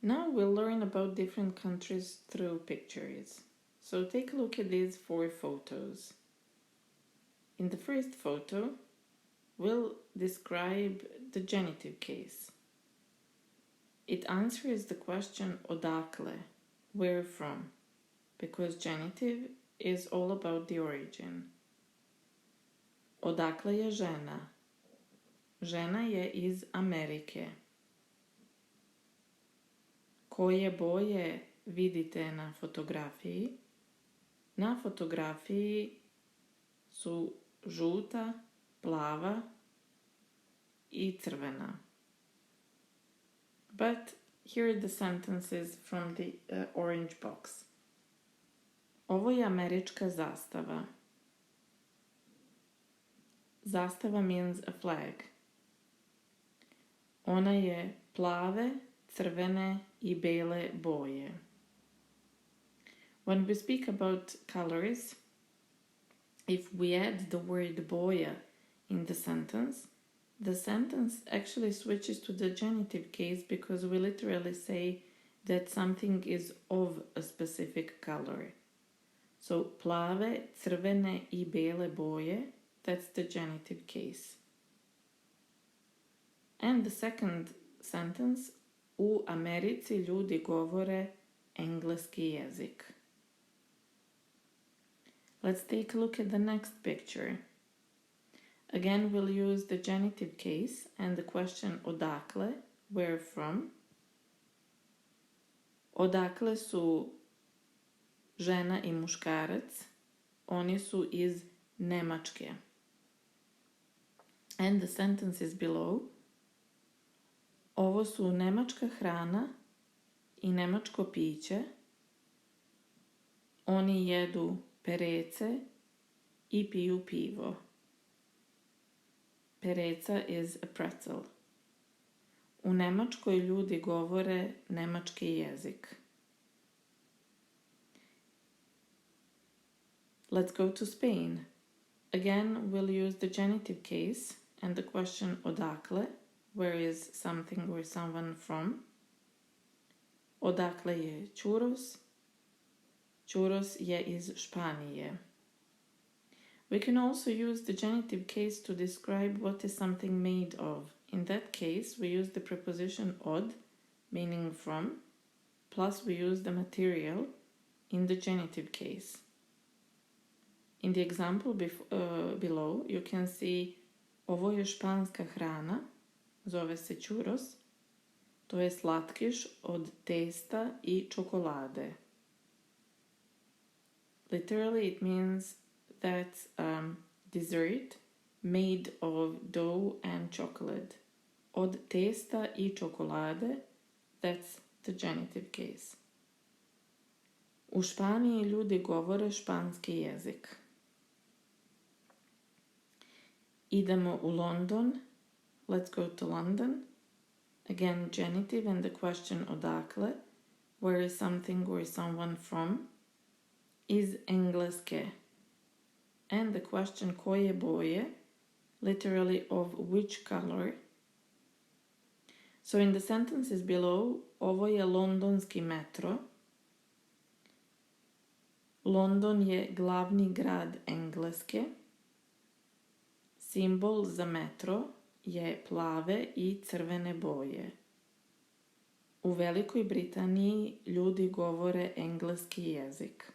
Now we'll learn about different countries through pictures. So take a look at these 4 photos. In the first photo, we'll describe the genitive case. It answers the question odakle, where from, because genitive is all about the origin. Odakle je žena? Žena je iz Amerike. Koje boje vidite na fotografiji? Na fotografiji su žuta, plava i crvena. But here are the sentences from the orange box. Ovo je američka zastava. Zastava means a flag. Ona je plave, crvene i bele boje. When we speak about colors, if we add the word boja in the sentence actually switches to the genitive case because we literally say that something is of a specific color. So plave, crvene i bele boje, that's the genitive case. And the second sentence, u Americi ljudi govore engleski jezik. Let's take a look at the next picture. Again, we'll use the genitive case and the question odakle, where from. Odakle su žena i muškarac, oni su iz Nemačke. And the sentence is below. Ovo su nemačka hrana i nemačko piće. Oni jedu perece i piju pivo. Pereca is a pretzel. U Nemačkoj ljudi govore nemački jezik. Let's go to Spain. Again, we'll use the genitive case and the question odakle, where is something or someone from. Odakle je churros? Churros je iz Španije. We can also use the genitive case to describe what is something made of. In that case, we use the preposition od, meaning from, plus we use the material in the genitive case. In the example below, you can see ovo je španska hrana, zove se churros, to je slatkiš od testa i čokolade. Literally, it means that's dessert made of dough and chocolate. Od testa i čokolade, that's the genitive case. U Španiji ljudi govore španski jezik. Idemo u London. Let's go to London. Again, genitive and the question odakle, where is something or someone from, is engleske. And the question koje boje, literally of which color. So in the sentences below, ovo je londonski metro. London je glavni grad Engleske. Simbol za metro je plave i crvene boje. U Velikoj Britaniji ljudi govore engleski jezik.